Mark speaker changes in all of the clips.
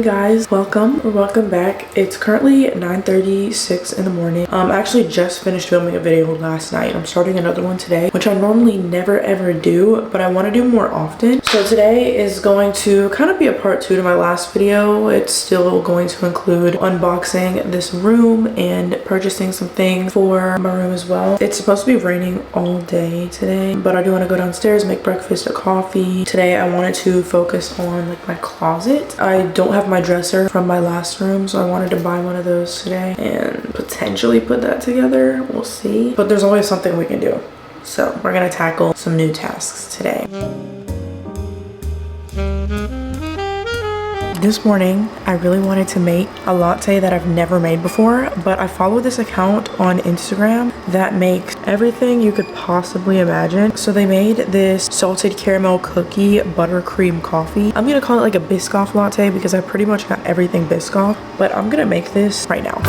Speaker 1: guys, welcome back. It's currently 9:36 in the morning. I actually just finished filming a video last night. I'm starting another one today, which I normally never ever do, but I want to do more often. So today is going to kind of be a part 2 to my last video. It's still going to include unboxing this room and purchasing some things for my room as well. It's supposed to be raining all day today, but I do want to go downstairs, make breakfast, a coffee. Today I wanted to focus on like my closet. I don't have my dresser from my last room, so I wanted to buy one of those today and potentially put that together. We'll see, but there's always something we can do. So we're gonna tackle some new tasks today. This morning, I really wanted to make a latte that I've never made before, but I follow this account on Instagram that makes everything you could possibly imagine. So they made this salted caramel cookie buttercream coffee. I'm gonna call it like a Biscoff latte because I pretty much got everything Biscoff, but I'm gonna make this right now.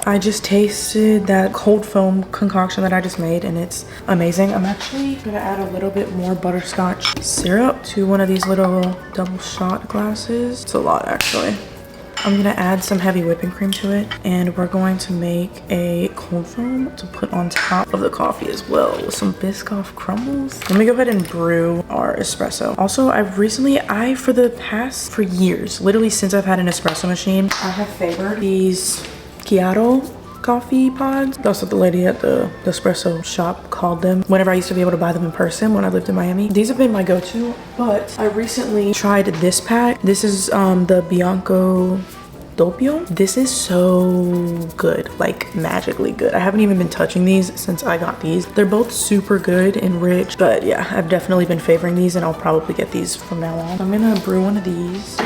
Speaker 1: I just tasted that cold foam concoction that I just made and it's amazing. I'm actually gonna add a little bit more butterscotch syrup to one of these little double shot glasses. It's a lot actually. I'm gonna add some heavy whipping cream to it and we're going to make a cold foam to put on top of the coffee as well with some Biscoff crumbles. Let me go ahead and brew our espresso. Also, for years, literally since I've had an espresso machine, I have favored these Chiaro coffee pods. That's what the lady at the espresso shop called them whenever I used to be able to buy them in person when I lived in Miami. These have been my go-to, but I recently tried this pack. This is the Bianco Doppio. This is so good, like magically good. I haven't even been touching these since I got these. They're both super good and rich, but yeah, I've definitely been favoring these and I'll probably get these from now on. I'm gonna brew one of these.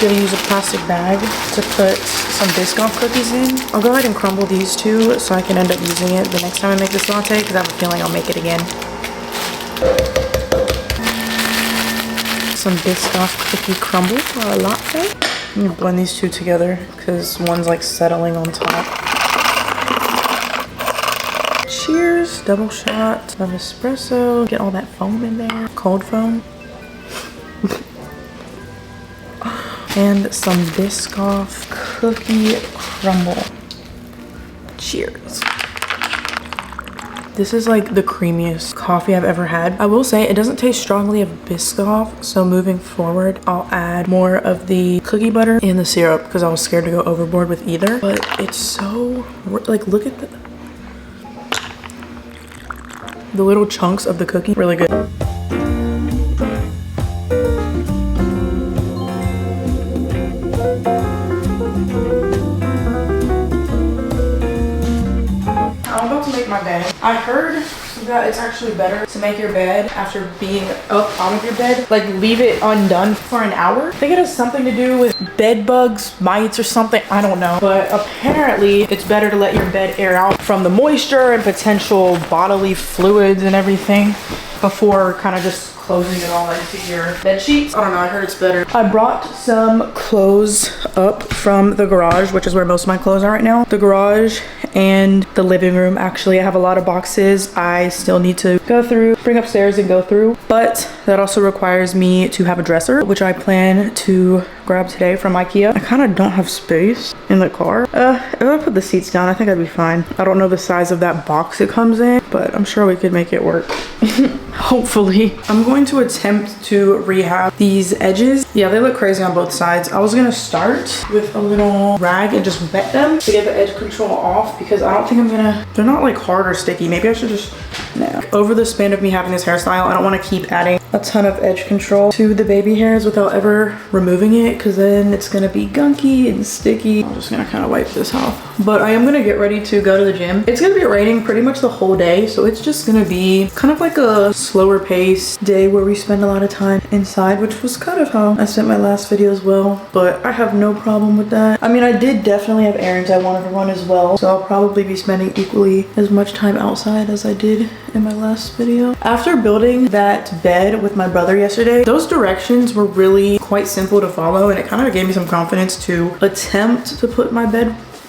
Speaker 1: Gonna use a plastic bag to put some Biscoff cookies in. I'll go ahead and crumble these two so I can end up using it the next time I make this latte because I have a feeling I'll make it again. Some Biscoff cookie crumble for a latte. I'm gonna blend these two together because one's like settling on top. Cheers, double shot of espresso. Get all that foam in there, cold foam. And some Biscoff cookie crumble. Cheers. This is like the creamiest coffee I've ever had. I will say it doesn't taste strongly of Biscoff, so moving forward, I'll add more of the cookie butter and the syrup because I was scared to go overboard with either. But it's so, like, look at the little chunks of the cookie, really good. I heard that it's actually better to make your bed after being up out of your bed, like leave it undone for an hour. I think it has something to do with bed bugs, mites or something, I don't know. But apparently it's better to let your bed air out from the moisture and potential bodily fluids and everything before kind of just closing it all into your bed sheets. I don't know, I heard it's better. I brought some clothes up from the garage, which is where most of my clothes are right now. The garage and the living room. Actually, I have a lot of boxes I still need to go through, bring upstairs and go through. But that also requires me to have a dresser, which I plan to grab today from IKEA. I kind of don't have space in the car. If I put the seats down, I think I'd be fine. I don't know the size of that box it comes in, but I'm sure we could make it work. Hopefully. I'm going to attempt to rehab these edges. Yeah, they look crazy on both sides. I was gonna start with a little rag and just wet them to get the edge control off because I don't think they're not like hard or sticky. Maybe I should just now. Over the span of me having this hairstyle, I don't want to keep adding a ton of edge control to the baby hairs without ever removing it, because then it's gonna be gunky and sticky. I'm just gonna kind of wipe this off. But I am gonna get ready to go to the gym. It's gonna be raining pretty much the whole day, so it's just gonna be kind of like a slower pace day where we spend a lot of time inside, which was kind of how I spent my last video as well. But I have no problem with that. I mean, I did definitely have errands I wanted to run as well, so I'll probably be spending equally as much time outside as I did in my last video. After building that bed with my brother yesterday, those directions were really quite simple to follow, and it kind of gave me some confidence to attempt to put my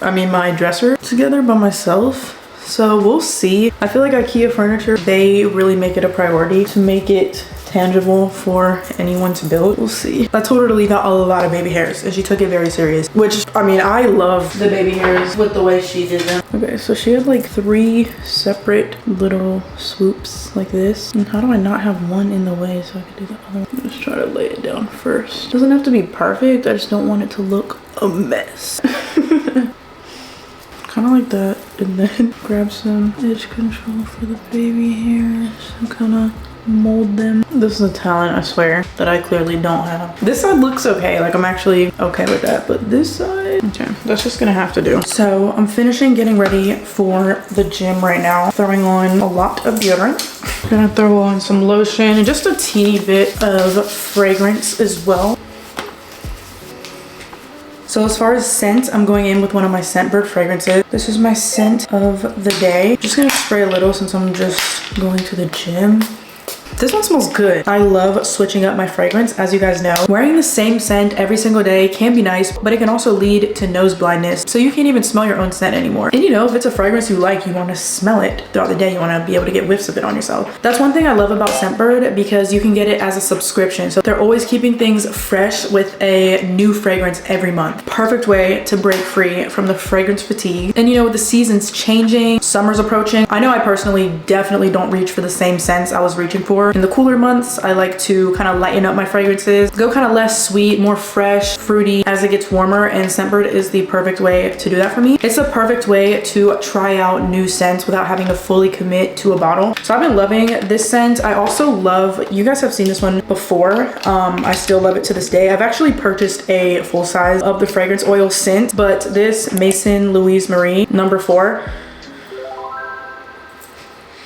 Speaker 1: my dresser together by myself. So we'll see. I feel like IKEA furniture, they really make it a priority to make it tangible for anyone to build. We'll see. I told her to leave out a lot of baby hairs, and she took it very serious, which, I mean, I love the baby hairs with the way she did them. Okay, so she had like 3 separate little swoops like this. And how do I not have one in the way so I can do the other one? Just try to lay it down first. Doesn't have to be perfect. I just don't want it to look a mess. Kind of like that, and then grab some edge control for the baby hairs and kind of mold them. This is a talent, I swear, that I clearly don't have. This side looks okay, like I'm actually okay with that, but this side, okay, that's just gonna have to do. So I'm finishing getting ready for the gym right now, throwing on a lot of deodorant. Gonna throw on some lotion and just a teeny bit of fragrance as well. So as far as scent, I'm going in with one of my Scentbird fragrances. This is my scent of the day. Just gonna spray a little since I'm just going to the gym. This one smells good. I love switching up my fragrance, as you guys know. Wearing the same scent every single day can be nice, but it can also lead to nose blindness, so you can't even smell your own scent anymore. And you know, if it's a fragrance you like, you want to smell it throughout the day. You want to be able to get whiffs of it on yourself. That's one thing I love about Scentbird, because you can get it as a subscription. So they're always keeping things fresh with a new fragrance every month. Perfect way to break free from the fragrance fatigue. And you know, with the seasons changing, summer's approaching, I know I personally definitely don't reach for the same scents I was reaching for in the cooler months. I like to kind of lighten up my fragrances, go kind of less sweet, more fresh, fruity as it gets warmer, and Scentbird is the perfect way to do that for me. It's a perfect way to try out new scents without having to fully commit to a bottle. So I've been loving this scent. I also love, you guys have seen this one before. I still love it to this day. I've actually purchased a full size of the fragrance oil scent, but this Maison Louise Marie number 4,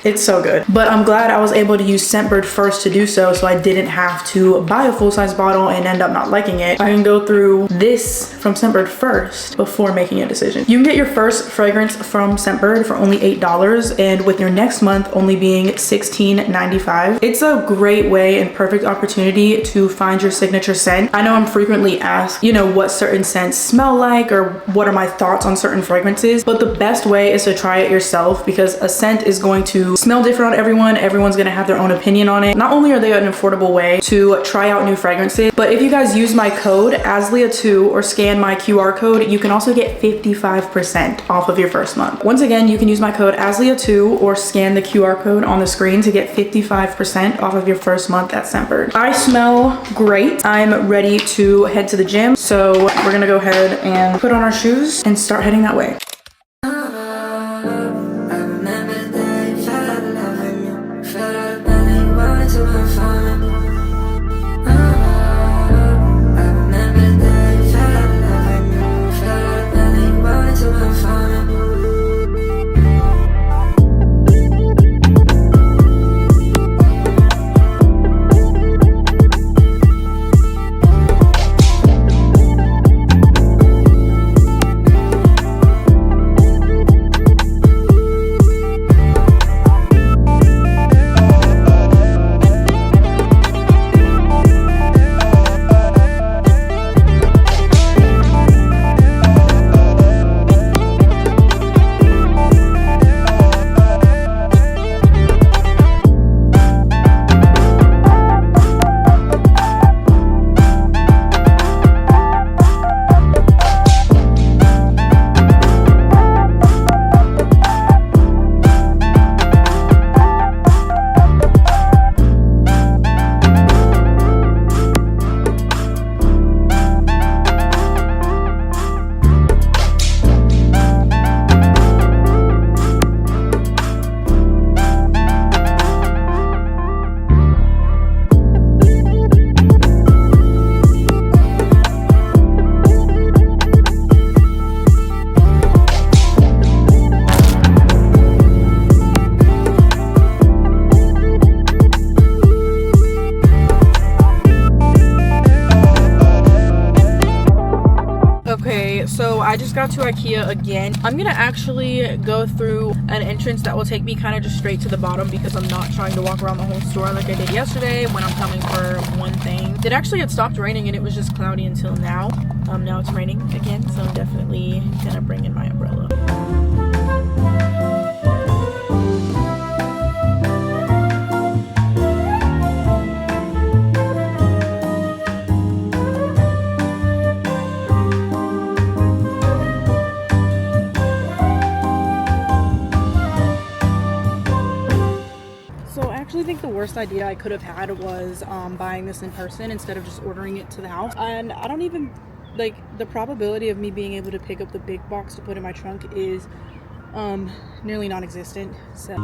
Speaker 1: it's so good. But I'm glad I was able to use Scentbird first to do so I didn't have to buy a full-size bottle and end up not liking it. I can go through this from Scentbird first before making a decision. You can get your first fragrance from Scentbird for only $8, and with your next month only being $16.95. It's a great way and perfect opportunity to find your signature scent. I know I'm frequently asked, you know, what certain scents smell like or what are my thoughts on certain fragrances, but the best way is to try it yourself, because a scent is going to smell different on everyone. Everyone's gonna have their own opinion on it. Not only are they an affordable way to try out new fragrances, but if you guys use my code ASLEA2 or scan my QR code, you can also get 55% off of your first month. Once again, you can use my code ASLEA2 or scan the QR code on the screen to get 55% off of your first month at Scentbird. I smell great. I'm ready to head to the gym, so we're gonna go ahead and put on our shoes and start heading that way. I just got to IKEA again. I'm gonna actually go through an entrance that will take me kind of just straight to the bottom because I'm not trying to walk around the whole store like I did yesterday when I'm coming for one thing. It actually had stopped raining and it was just cloudy until now. Now it's raining again, so I'm definitely gonna bring in my umbrella. I think the worst idea I could have had was buying this in person instead of just ordering it to the house. And I don't even, like, the probability of me being able to pick up the big box to put in my trunk is nearly non-existent. So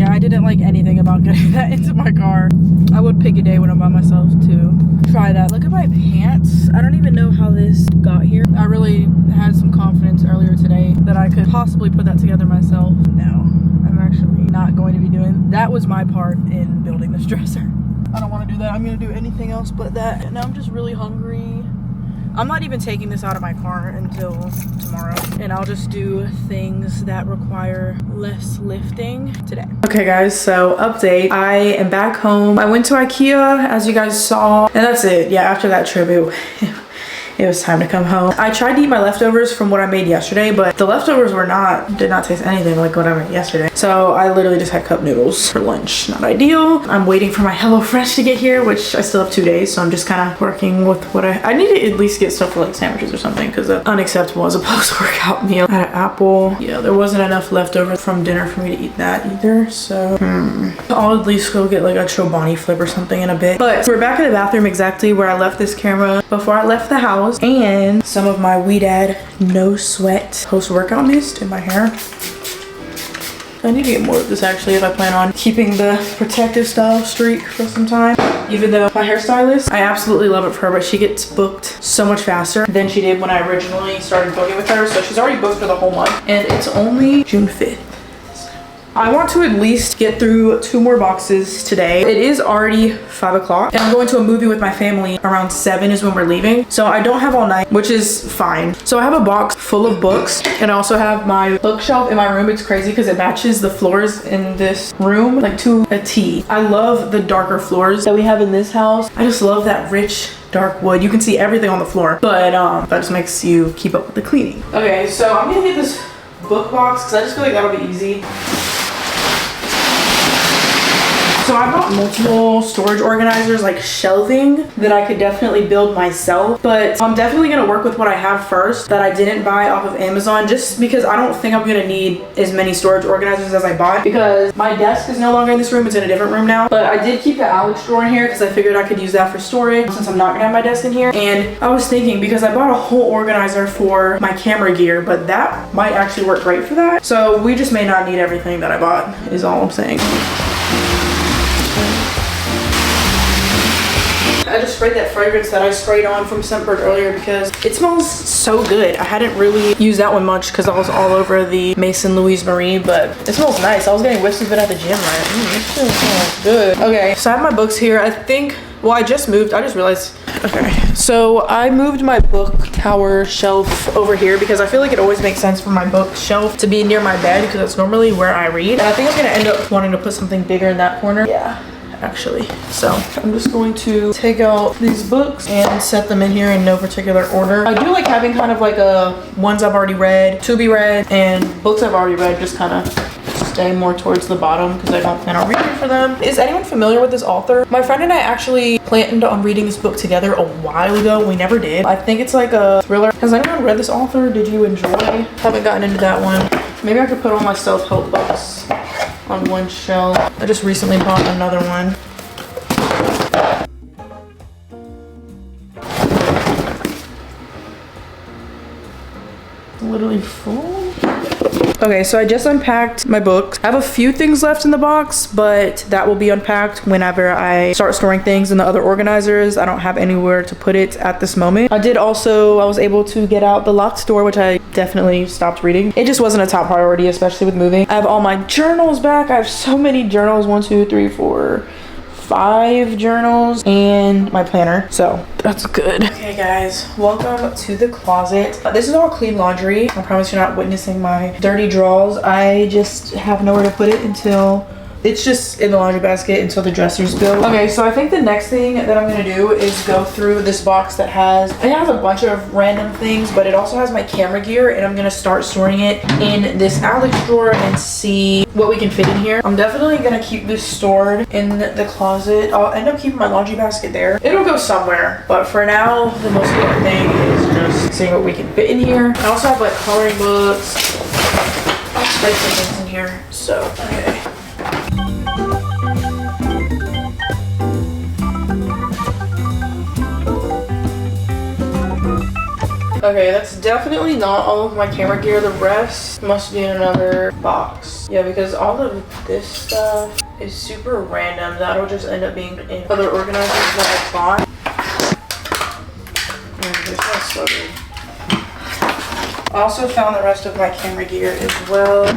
Speaker 1: I didn't like anything about getting that into my car. I would pick a day when I'm by myself to try that. Look at my pants. I don't even know how this got here. I really had some confidence earlier today that I could possibly put that together myself. No, I'm actually not going to be doing. That was my part in building this dresser. I don't want to do that. I'm going to do anything else but that. And now I'm just really hungry. I'm not even taking this out of my car until tomorrow, and I'll just do things that require less lifting today. Okay guys, so update. I am back home. I went to IKEA as you guys saw, and that's it. Yeah, after that trip, it was time to come home. I tried to eat my leftovers from what I made yesterday, but the leftovers did not taste anything like what I made yesterday. So I literally just had cup noodles for lunch. Not ideal. I'm waiting for my HelloFresh to get here, which I still have 2 days. So I'm just kind of working with what I need to at least get stuff for like sandwiches or something, because that's unacceptable as a post-workout meal. I had an apple. Yeah, there wasn't enough leftovers from dinner for me to eat that either. So I'll at least go get like a Chobani flip or something in a bit. But we're back in the bathroom exactly where I left this camera before I left the house. And some of my Weedad no sweat post-workout mist in my hair. I need to get more of this actually if I plan on keeping the protective style streak for some time. Even though my hairstylist, I absolutely love it for her, but she gets booked so much faster than she did when I originally started booking with her. So she's already booked for the whole month, and it's only June 5th. I want to at least get through 2 more boxes today. It is already 5 o'clock and I'm going to a movie with my family around 7 is when we're leaving. So I don't have all night, which is fine. So I have a box full of books, and I also have my bookshelf in my room. It's crazy because it matches the floors in this room like to a T. I love the darker floors that we have in this house. I just love that rich dark wood. You can see everything on the floor, but that just makes you keep up with the cleaning. Okay, so I'm gonna get this book box because I just feel like that'll be easy. So I bought multiple storage organizers, like shelving, that I could definitely build myself. But I'm definitely gonna work with what I have first that I didn't buy off of Amazon, just because I don't think I'm gonna need as many storage organizers as I bought, because my desk is no longer in this room, it's in a different room now. But I did keep the Alex drawer in here because I figured I could use that for storage since I'm not gonna have my desk in here. And I was thinking, because I bought a whole organizer for my camera gear, but that might actually work great for that. So we just may not need everything that I bought, is all I'm saying. I just sprayed that fragrance that I sprayed on from Scentbird earlier because it smells so good. I hadn't really used that one much because I was all over the Maison Louise Marie, but it smells nice. I was getting whiffs of it at the gym, right? This shit smells good. Okay, so I have my books here. I think, well, I just moved. I just realized. Okay, so I moved my book tower shelf over here because I feel like it always makes sense for my bookshelf to be near my bed because that's normally where I read. And I think I'm gonna end up wanting to put something bigger in that corner. Yeah, actually. So I'm just going to take out these books and set them in here in no particular order. I do like having kind of like ones I've already read, to be read, and books I've already read just kind of stay more towards the bottom because I don't plan on reading for them. Is anyone familiar with this author? My friend and I actually planned on reading this book together a while ago. We never did. I think it's like a thriller. Has anyone read this author? Did you enjoy? Haven't gotten into that one. Maybe I could put all my self-help books on one shelf. I just recently bought another one. Literally full. Okay, so I just unpacked my books. I have a few things left in the box, but that will be unpacked whenever I start storing things in the other organizers. I don't have anywhere to put it at this moment. I was able to get out the locked door, which I definitely stopped reading. It just wasn't a top priority, especially with moving. I have all my journals back. I have so many journals, 1, 2, 3, 4, 5 journals and my planner, so that's good. Okay guys, welcome to the closet. This is all clean laundry. I promise you're not witnessing my dirty drawers. I just have nowhere to put it until it's just in the laundry basket until the dressers go. Okay, so I think the next thing that I'm gonna do is go through this box that has a bunch of random things, but it also has my camera gear, and I'm gonna start storing it in this Alex drawer and see what we can fit in here. I'm definitely gonna keep this stored in the closet. I'll end up keeping my laundry basket there. It'll go somewhere, but for now, the most important thing is just seeing what we can fit in here. I also have like coloring books, all types of things in here, so okay. Okay, that's definitely not all of my camera gear. The rest must be in another box. Yeah, because all of this stuff is super random. That'll just end up being in other organizers that I bought. This one's so good. I also found the rest of my camera gear as well.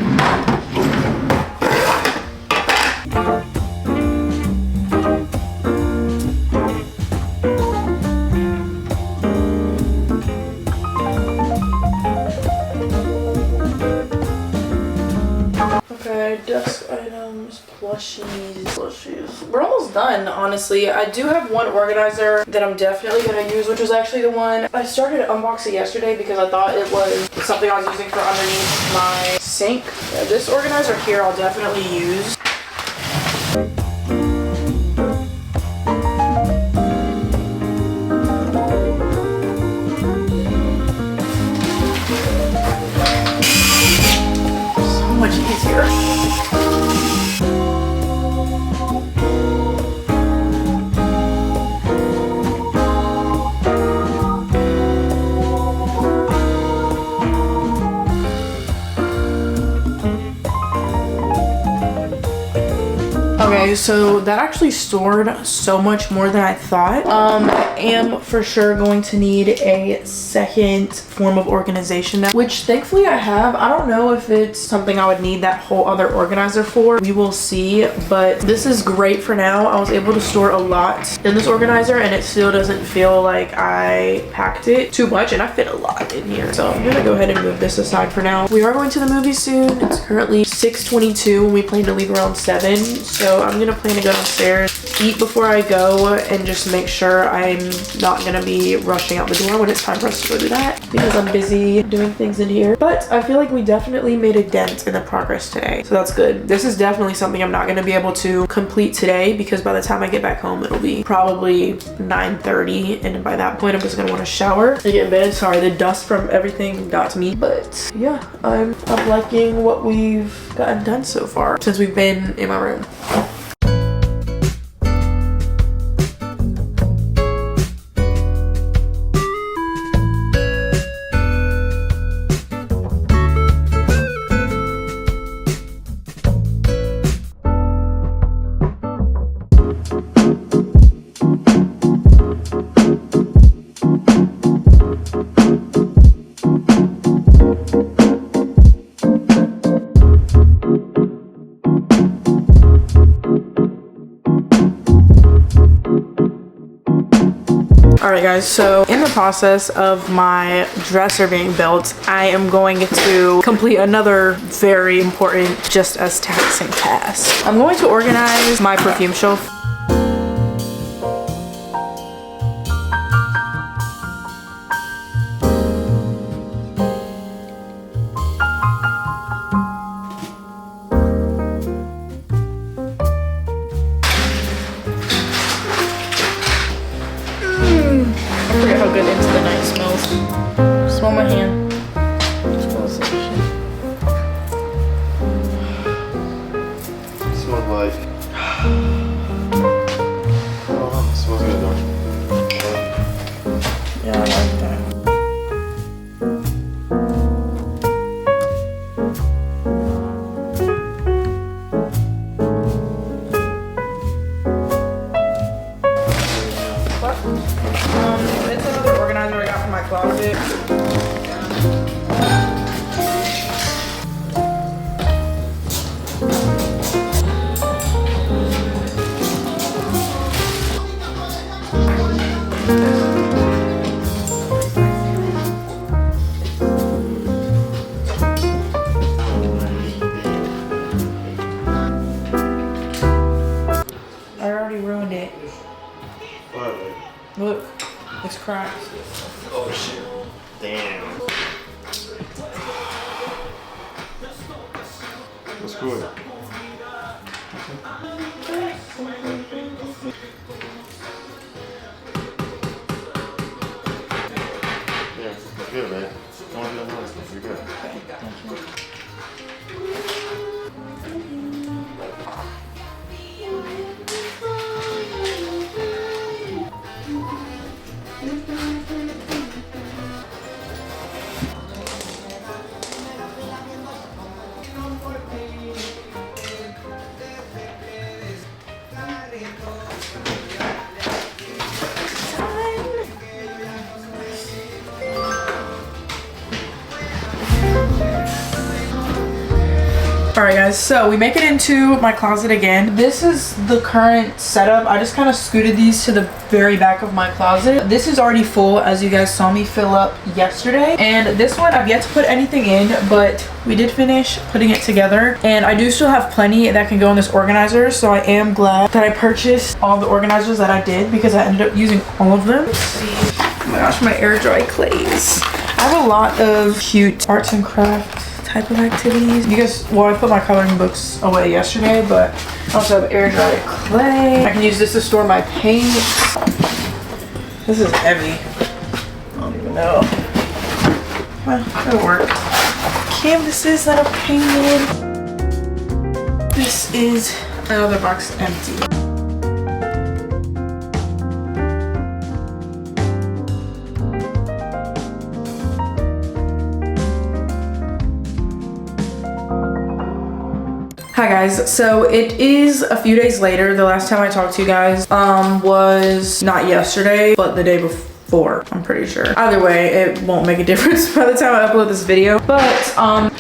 Speaker 1: Desk items, plushies. We're almost done, honestly. I do have one organizer that I'm definitely gonna use, which was actually the one I started unboxing yesterday because I thought it was something I was using for underneath my sink. Yeah, this organizer here I'll definitely use. So much easier. Okay, so that actually stored so much more than I thought. I am for sure going to need a second form of organization now, which thankfully I have. I don't know if it's something I would need that whole other organizer for. We will see, but this is great for now. I was able to store a lot in this organizer and it still doesn't feel like I packed it too much, and I fit a lot in here. So I'm gonna go ahead and move this aside for now. We are going to the movie soon. It's currently 6:22 and we plan to leave around 7. So I'm gonna plan to go downstairs, eat before I go, and just make sure I'm not gonna be rushing out the door when it's time for us to go do that, because I'm busy doing things in here. But I feel like we definitely made a dent in the progress today, so that's good. This is definitely something I'm not gonna be able to complete today because by the time I get back home it'll be probably 9:30, and by that point I'm just gonna want to shower and get in bed. Sorry, the dust from everything got to me, but yeah, I'm liking what we've gotten done so far since we've been in my room. Alright guys, so in the process of my dresser being built, I am going to complete another very important, just as taxing task. I'm going to organize my perfume shelf. I forget how good Into the Night smells. Smell my hand. Smells like shit.
Speaker 2: It smells like
Speaker 1: cracked.
Speaker 2: Oh shit. Damn. What's good? Yeah, it's good, man. Don't do that stuff. You're good.
Speaker 1: Okay, thank you. Alright guys, so we make it into my closet again. This is the current setup. I just kind of scooted these to the very back of my closet. This is already full, as you guys saw me fill up yesterday. And this one, I've yet to put anything in, but we did finish putting it together. And I do still have plenty that can go in this organizer, so I am glad that I purchased all the organizers that I did because I ended up using all of them. Let's see. Oh my gosh, my air dry clays. I have a lot of cute arts and crafts type of activities. You guys, well, I put my coloring books away yesterday, but I also have air dried clay. I can use this to store my paint. This is heavy. I don't even know. Well, it'll work. Canvases that are painted. This is another box empty. Hi guys, so it is a few days later. The last time I talked to you guys was not yesterday, but the day before. I'm pretty sure. Either way, it won't make a difference by the time I upload this video. But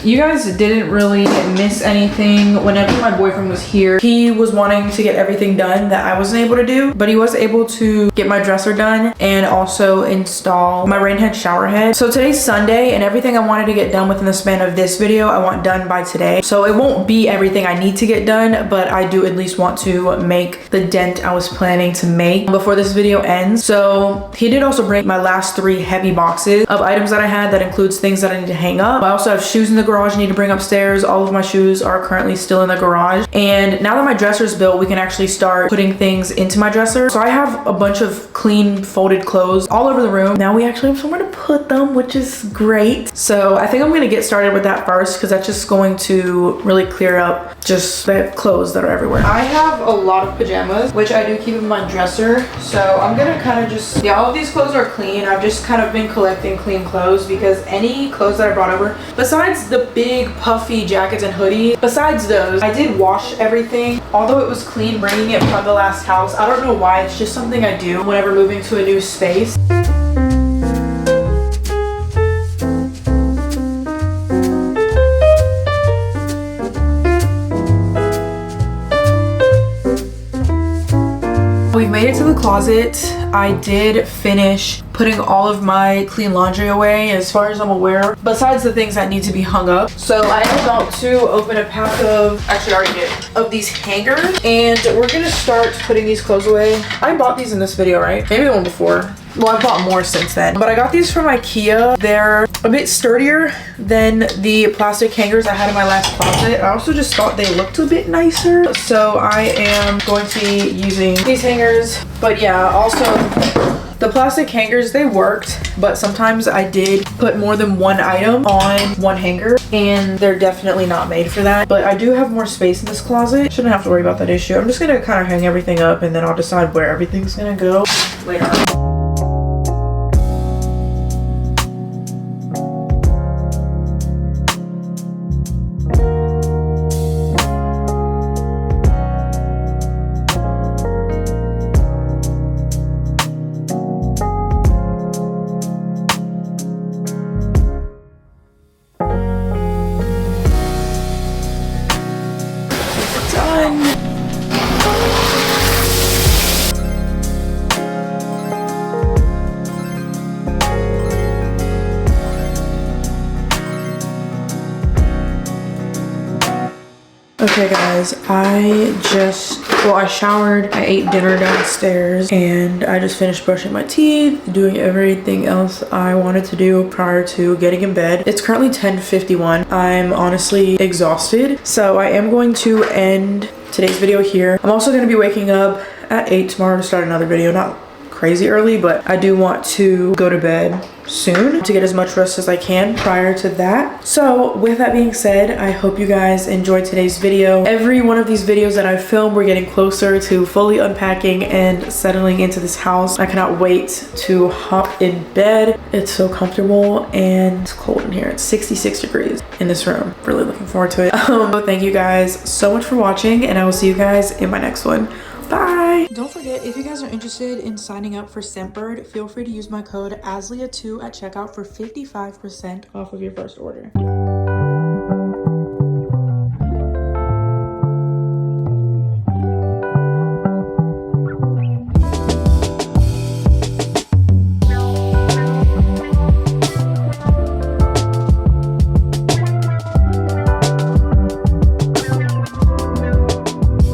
Speaker 1: you guys didn't really miss anything. Whenever my boyfriend was here, he was wanting to get everything done that I wasn't able to do, but he was able to get my dresser done and also install my rain head shower head. So today's Sunday, and everything I wanted to get done within the span of this video, I want done by today. So it won't be everything I need to get done, but I do at least want to make the dent I was planning to make before this video ends. So he did also bring my last 3 heavy boxes of items that I had. That includes things that I need to hang up. I also have shoes in the garage I need to bring upstairs. All of my shoes are currently still in the garage. And now that my dresser's built, we can actually start putting things into my dresser. So I have a bunch of clean folded clothes all over the room. Now we actually have somewhere to put them, which is great. So I think I'm gonna get started with that first because that's just going to really clear up just the clothes that are everywhere. I have a lot of pajamas, which I do keep in my dresser. So I'm gonna kind of just, yeah, all of these clothes are clean. I've just kind of been collecting clean clothes because any clothes that I brought over, besides the big puffy jackets and hoodies, besides those, I did wash everything. Although it was clean bringing it from the last house, I don't know why, it's just something I do whenever moving to a new space. We've made it to the closet. I did finish putting all of my clean laundry away as far as I'm aware, besides the things that need to be hung up. So I am about to open a pack of, actually I already did, of these hangers, and we're gonna start putting these clothes away. I bought these in this video, right? Maybe the one before. Well, I bought more since then, but I got these from IKEA. They're a bit sturdier than the plastic hangers I had in my last closet. I also just thought they looked a bit nicer, so I am going to be using these hangers. But yeah, also the plastic hangers, they worked, but sometimes I did put more than one item on one hanger, and they're definitely not made for that. But I do have more space in this closet. Shouldn't have to worry about that issue. I'm just gonna kind of hang everything up, and then I'll decide where everything's gonna go later on. Okay guys, I showered, I ate dinner downstairs, and I just finished brushing my teeth, doing everything else I wanted to do prior to getting in bed. It's currently 10:51. I'm honestly exhausted, so I am going to end today's video here. I'm also going to be waking up at 8 tomorrow to start another video. Not crazy early, but I do want to go to bed soon to get as much rest as I can prior to that. So with that being said, I hope you guys enjoyed today's video. Every one of these videos that I filmed, we're getting closer to fully unpacking and settling into this house. I cannot wait to hop in bed. It's so comfortable and it's cold in here. It's 66 degrees in this room. Really looking forward to it. But thank you guys so much for watching, and I will see you guys in my next one. Bye. Don't forget, if you guys are interested in signing up for Scentbird, feel free to use my code ASLEA2 at checkout for 55% off of your first order.